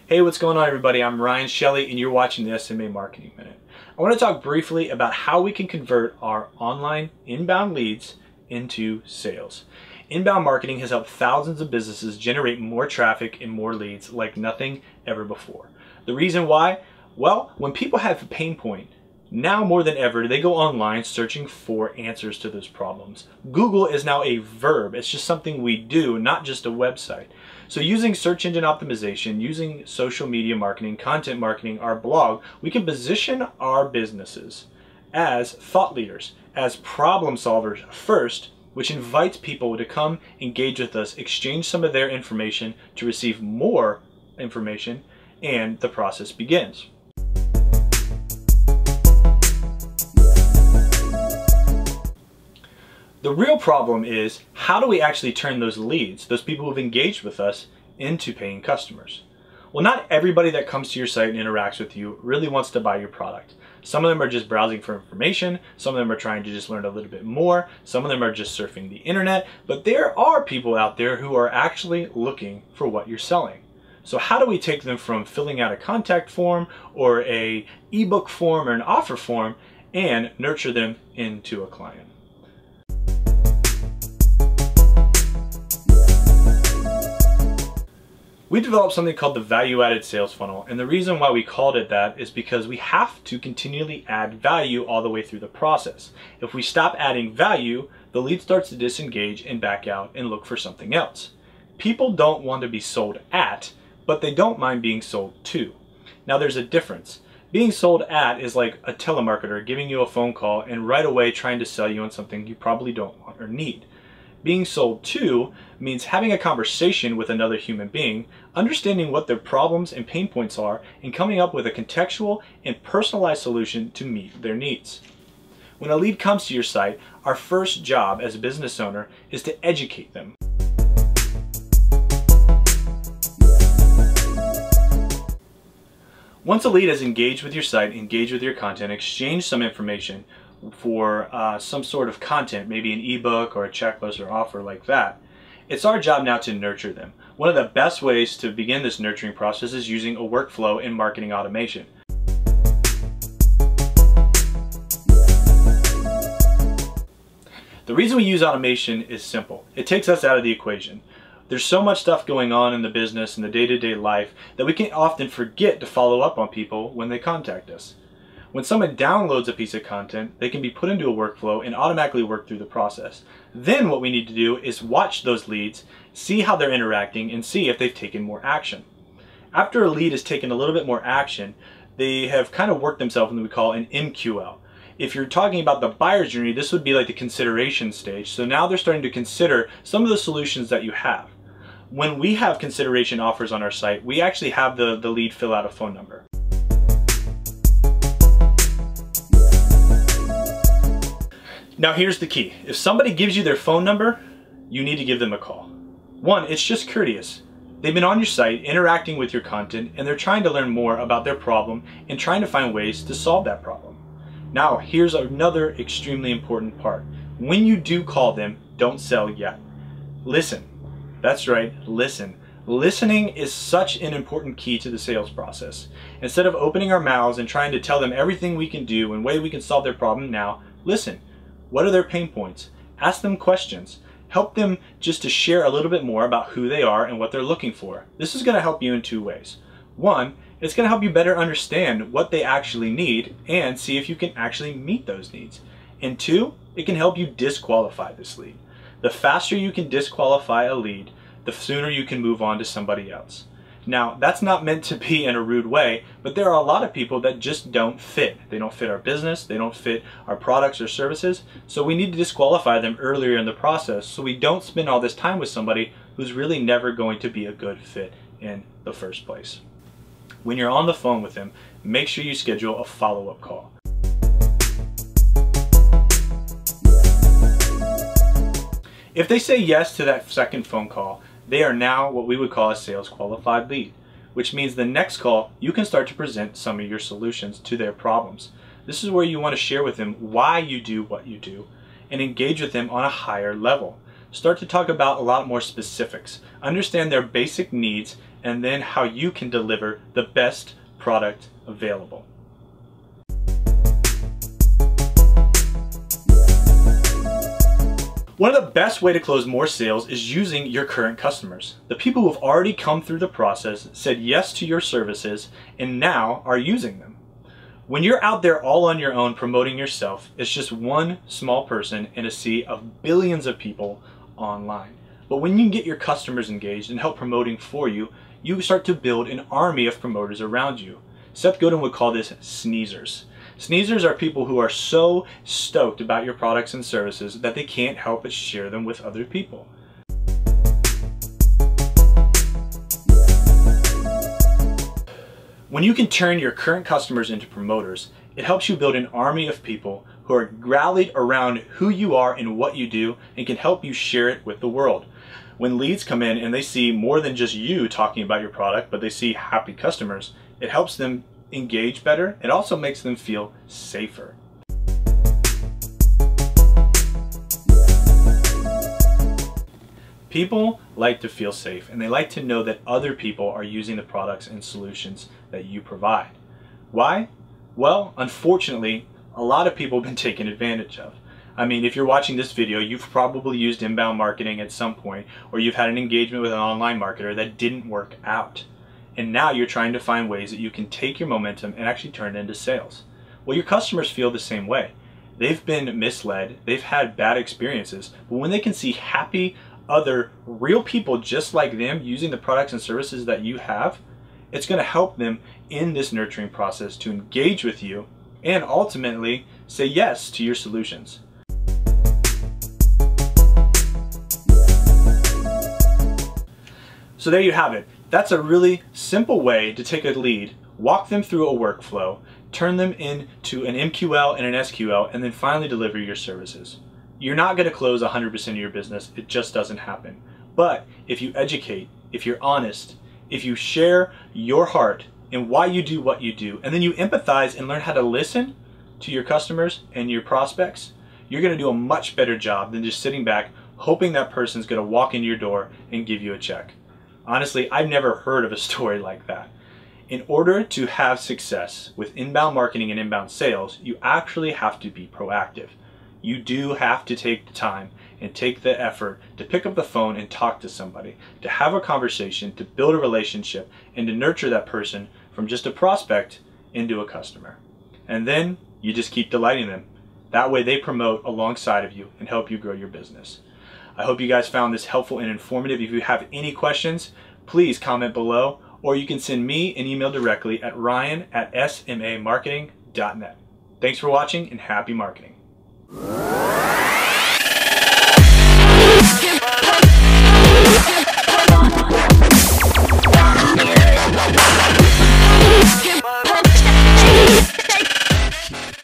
Hey, what's going on everybody? I'm Ryan Shelley and you're watching the SMA Marketing Minute. I want to talk briefly about how we can convert our online inbound leads into sales. Inbound marketing has helped thousands of businesses generate more traffic and more leads like nothing ever before. The reason why? Well, when people have a pain point, now more than ever, they go online searching for answers to those problems. Google is now a verb. It's just something we do, not just a website. So using search engine optimization, using social media marketing, content marketing, our blog, we can position our businesses as thought leaders, as problem solvers first, which invites people to come engage with us, exchange some of their information to receive more information, and the process begins. The real problem is, how do we actually turn those leads, those people who've engaged with us, into paying customers? Well, not everybody that comes to your site and interacts with you really wants to buy your product. Some of them are just browsing for information, some of them are trying to just learn a little bit more, some of them are just surfing the internet, but there are people out there who are actually looking for what you're selling. So how do we take them from filling out a contact form or a ebook form or an offer form and nurture them into a client? We developed something called the value-added sales funnel, and the reason why we called it that is because we have to continually add value all the way through the process. If we stop adding value, the lead starts to disengage and back out and look for something else. People don't want to be sold at, but they don't mind being sold to. Now there's a difference. Being sold at is like a telemarketer giving you a phone call and right away trying to sell you on something you probably don't want or need. Being sold to means having a conversation with another human being, understanding what their problems and pain points are, and coming up with a contextual and personalized solution to meet their needs. When a lead comes to your site, our first job as a business owner is to educate them. Once a lead has engaged with your site, engaged with your content, exchanged some information for some sort of content, maybe an ebook or a checklist or offer like that, it's our job now to nurture them. One of the best ways to begin this nurturing process is using a workflow in marketing automation. The reason we use automation is simple. It takes us out of the equation. There's so much stuff going on in the business and the day-to-day life that we can often forget to follow up on people when they contact us. When someone downloads a piece of content, they can be put into a workflow and automatically work through the process. Then what we need to do is watch those leads, see how they're interacting, and see if they've taken more action. After a lead has taken a little bit more action, they have kind of worked themselves in what we call an MQL. If you're talking about the buyer's journey, this would be like the consideration stage. So now they're starting to consider some of the solutions that you have. When we have consideration offers on our site, we actually have the lead fill out a phone number. Now here's the key. If somebody gives you their phone number, you need to give them a call. One, it's just courteous. They've been on your site interacting with your content and they're trying to learn more about their problem and trying to find ways to solve that problem. Now here's another extremely important part. When you do call them, don't sell yet. Listen. That's right, listen. Listening is such an important key to the sales process. Instead of opening our mouths and trying to tell them everything we can do and way we can solve their problem now, listen. What are their pain points? Ask them questions. Help them just to share a little bit more about who they are and what they're looking for. This is going to help you in two ways. One, it's going to help you better understand what they actually need and see if you can actually meet those needs. And two, it can help you disqualify this lead. The faster you can disqualify a lead, the sooner you can move on to somebody else. Now, that's not meant to be in a rude way, but there are a lot of people that just don't fit. They don't fit our business, they don't fit our products or services, so we need to disqualify them earlier in the process so we don't spend all this time with somebody who's really never going to be a good fit in the first place. When you're on the phone with them, make sure you schedule a follow-up call. If they say yes to that second phone call, they are now what we would call a sales qualified lead, which means the next call you can start to present some of your solutions to their problems. This is where you want to share with them why you do what you do and engage with them on a higher level. start to talk about a lot more specifics. Understand their basic needs and then how you can deliver the best product available. One of the best way to close more sales is using your current customers. The people who have already come through the process, said yes to your services, and now are using them. When you're out there all on your own promoting yourself, it's just one small person in a sea of billions of people online. But when you can get your customers engaged and help promoting for you, you start to build an army of promoters around you. Seth Godin would call this sneezers. Sneezers are people who are so stoked about your products and services that they can't help but share them with other people. When you can turn your current customers into promoters, it helps you build an army of people who are rallied around who you are and what you do and can help you share it with the world. When leads come in and they see more than just you talking about your product, but they see happy customers, it helps them engage better. It also makes them feel safer. People like to feel safe, and they like to know that other people are using the products and solutions that you provide. Why? Well, unfortunately, a lot of people have been taken advantage of. I mean, if you're watching this video, you've probably used inbound marketing at some point, or you've had an engagement with an online marketer that didn't work out. And now you're trying to find ways that you can take your momentum and actually turn it into sales. Well, your customers feel the same way. They've been misled, they've had bad experiences, but when they can see happy, other real people just like them using the products and services that you have, it's going to help them in this nurturing process to engage with you and ultimately say yes to your solutions. So there you have it. That's a really simple way to take a lead, walk them through a workflow, turn them into an MQL and an SQL, and then finally deliver your services. You're not going to close 100% of your business. It just doesn't happen. But if you educate, if you're honest, if you share your heart and why you do what you do, and then you empathize and learn how to listen to your customers and your prospects, you're going to do a much better job than just sitting back hoping that person's going to walk into your door and give you a check. Honestly, I've never heard of a story like that. In order to have success with inbound marketing and inbound sales, you actually have to be proactive. You do have to take the time and take the effort to pick up the phone and talk to somebody, to have a conversation, to build a relationship, and to nurture that person from just a prospect into a customer. And then you just keep delighting them. That way they promote alongside of you and help you grow your business. I hope you guys found this helpful and informative. If you have any questions, please comment below, or you can send me an email directly at ryan@smamarketing.net. Thanks for watching and happy marketing.